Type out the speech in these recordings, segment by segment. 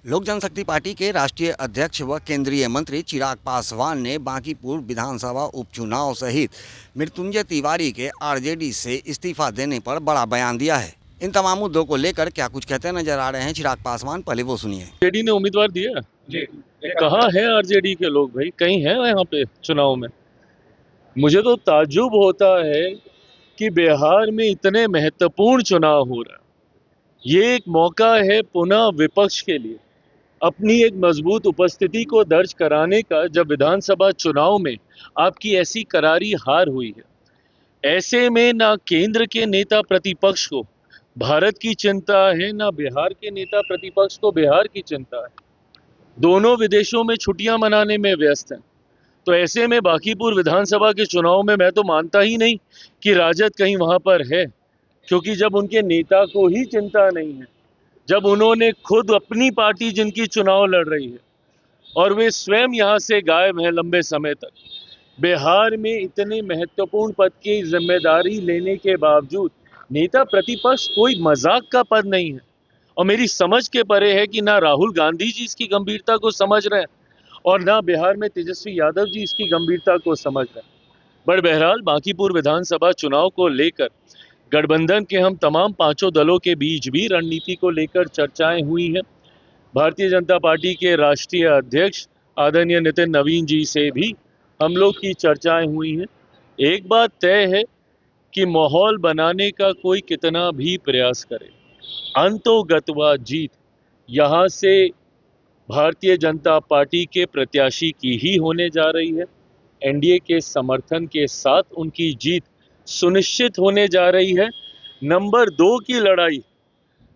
लोक जनशक्ति पार्टी के राष्ट्रीय अध्यक्ष व केंद्रीय मंत्री चिराग पासवान ने बांकीपुर विधानसभा उपचुनाव सहित मृत्युंजय तिवारी के आरजेडी से इस्तीफा देने पर बड़ा बयान दिया है। इन तमाम मुद्दों को लेकर क्या कुछ कहते नजर आ रहे हैं चिराग पासवान, पहले वो सुनिए। आरजेडी ने उम्मीदवार दिया जी, कहाँ है आरजेडी के लोग भाई, कहीं है यहाँ पे चुनाव में? मुझे तो ताज्जुब होता है कि बिहार में इतने महत्वपूर्ण चुनाव हो रहा है। ये एक मौका है पुनः विपक्ष के लिए अपनी एक मजबूत उपस्थिति को दर्ज कराने का, जब विधानसभा चुनाव में आपकी ऐसी करारी हार हुई है। ऐसे में ना केंद्र के नेता प्रतिपक्ष को भारत की चिंता है, ना बिहार के नेता प्रतिपक्ष को बिहार की चिंता है। दोनों विदेशों में छुट्टियां मनाने में व्यस्त हैं। तो ऐसे में बांकीपुर विधानसभा के चुनाव में मैं तो मानता ही नहीं कि राजद कहीं वहां पर है, क्योंकि जब उनके नेता को ही चिंता नहीं है, जब उन्होंने खुद अपनी पार्टी जिनकी चुनाव लड़ रही है और वे स्वयं यहाँ से गायब हैं लंबे समय तक, बिहार में इतने महत्वपूर्ण पद की जिम्मेदारी लेने के बावजूद नेता प्रतिपक्ष कोई मजाक का पद नहीं है। और मेरी समझ के परे है कि ना राहुल गांधी जी इसकी गंभीरता को समझ रहे हैं और ना बिहार में तेजस्वी यादव जी इसकी गंभीरता को समझ रहे हैं। बट बहरहाल बांकीपुर विधानसभा चुनाव को लेकर गठबंधन के हम तमाम पांचों दलों के बीच भी रणनीति को लेकर चर्चाएं हुई हैं। भारतीय जनता पार्टी के राष्ट्रीय अध्यक्ष आदरणीय नितिन नवीन जी से भी हम लोग की चर्चाएं हुई हैं। एक बात तय है कि माहौल बनाने का कोई कितना भी प्रयास करे, अंतोगत्वा जीत यहाँ से भारतीय जनता पार्टी के प्रत्याशी की ही होने जा रही है। एनडीए के समर्थन के साथ उनकी जीत सुनिश्चित होने जा रही है। नंबर 2 की लड़ाई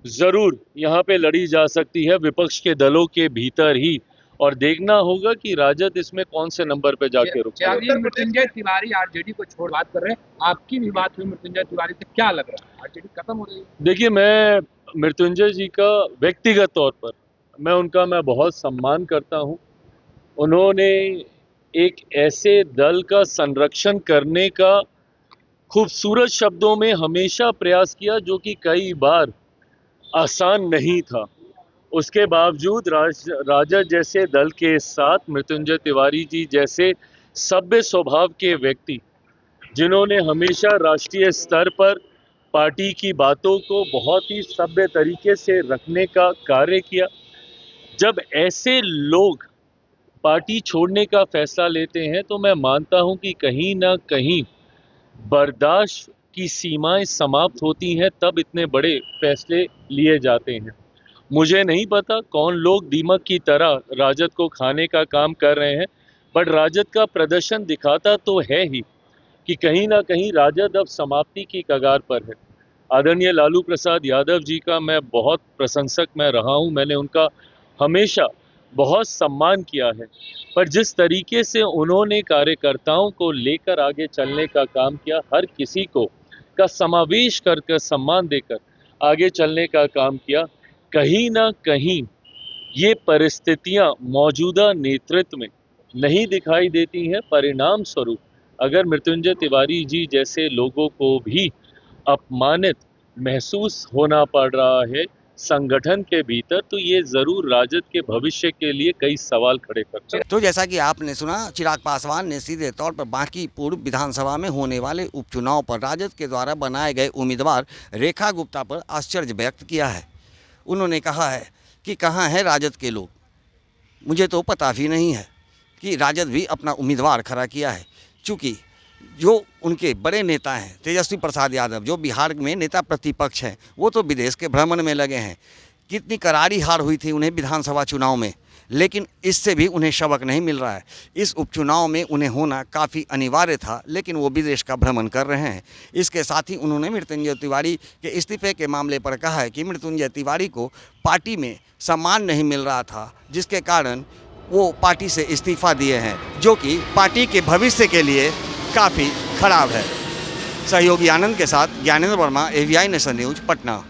जरूर यहाँ पे लड़ी जा सकती है विपक्ष के दलों के भीतर ही, और देखना होगा कि राजद इसमें कौन से नंबर पे जाके रुकता है। मृत्युंजय तिवारी आरजेडी को छोड़ बात कर रहे हैं, आपकी भी बात हुई मृत्युंजय तिवारी से, क्या लग रहा है आरजेडी खत्म हो रही है? देखिए, मैं मृत्युंजय जी का व्यक्तिगत तौर पर मैं बहुत सम्मान करता हूँ। उन्होंने एक ऐसे दल का संरक्षण करने का खूबसूरत शब्दों में हमेशा प्रयास किया जो कि कई बार आसान नहीं था। उसके बावजूद राजद जैसे दल के साथ मृत्युंजय तिवारी जी जैसे सभ्य स्वभाव के व्यक्ति, जिन्होंने हमेशा राष्ट्रीय स्तर पर पार्टी की बातों को बहुत ही सभ्य तरीके से रखने का कार्य किया, जब ऐसे लोग पार्टी छोड़ने का फैसला लेते हैं तो मैं मानता हूं कि कहीं ना कहीं बर्दाश्त की सीमाएं समाप्त होती हैं, तब इतने बड़े फैसले लिए जाते हैं। मुझे नहीं पता कौन लोग दीमक की तरह राजद को खाने का काम कर रहे हैं, बट राजद का प्रदर्शन दिखाता तो है ही कि कहीं ना कहीं राजद अब समाप्ति की कगार पर है। आदरणीय लालू प्रसाद यादव जी का मैं बहुत प्रशंसक रहा हूं, मैंने उनका हमेशा बहुत सम्मान किया है, पर जिस तरीके से उन्होंने कार्यकर्ताओं को लेकर आगे चलने का काम किया, हर किसी को का समावेश कर सम्मान देकर आगे चलने का काम किया, कहीं ना कहीं ये परिस्थितियां मौजूदा नेतृत्व में नहीं दिखाई देती हैं। परिणाम स्वरूप अगर मृत्युंजय तिवारी जी जैसे लोगों को भी अपमानित महसूस होना पड़ रहा है संगठन के भीतर, तो ये जरूर राजद के भविष्य के लिए कई सवाल खड़े करता है। तो जैसा कि आपने सुना, चिराग पासवान ने सीधे तौर पर बांकीपुर विधानसभा में होने वाले उपचुनाव पर राजद के द्वारा बनाए गए उम्मीदवार रेखा गुप्ता पर आश्चर्य व्यक्त किया है। उन्होंने कहा है कि कहाँ हैं राजद के लोग, मुझे तो पता भी नहीं है कि राजद भी अपना उम्मीदवार खड़ा किया है। चूँकि जो उनके बड़े नेता हैं तेजस्वी प्रसाद यादव, जो बिहार में नेता प्रतिपक्ष हैं, वो तो विदेश के भ्रमण में लगे हैं। कितनी करारी हार हुई थी उन्हें विधानसभा चुनाव में, लेकिन इससे भी उन्हें सबक नहीं मिल रहा है। इस उपचुनाव में उन्हें होना काफ़ी अनिवार्य था, लेकिन वो विदेश का भ्रमण कर रहे हैं। इसके साथ ही उन्होंने मृत्युंजय तिवारी के इस्तीफे के मामले पर कहा है कि मृत्युंजय तिवारी को पार्टी में सम्मान नहीं मिल रहा था, जिसके कारण वो पार्टी से इस्तीफा दिए हैं, जो कि पार्टी के भविष्य के लिए काफ़ी खराब है। सहयोगी आनंद के साथ Gyanendra Verma, AVI nation news, Patna.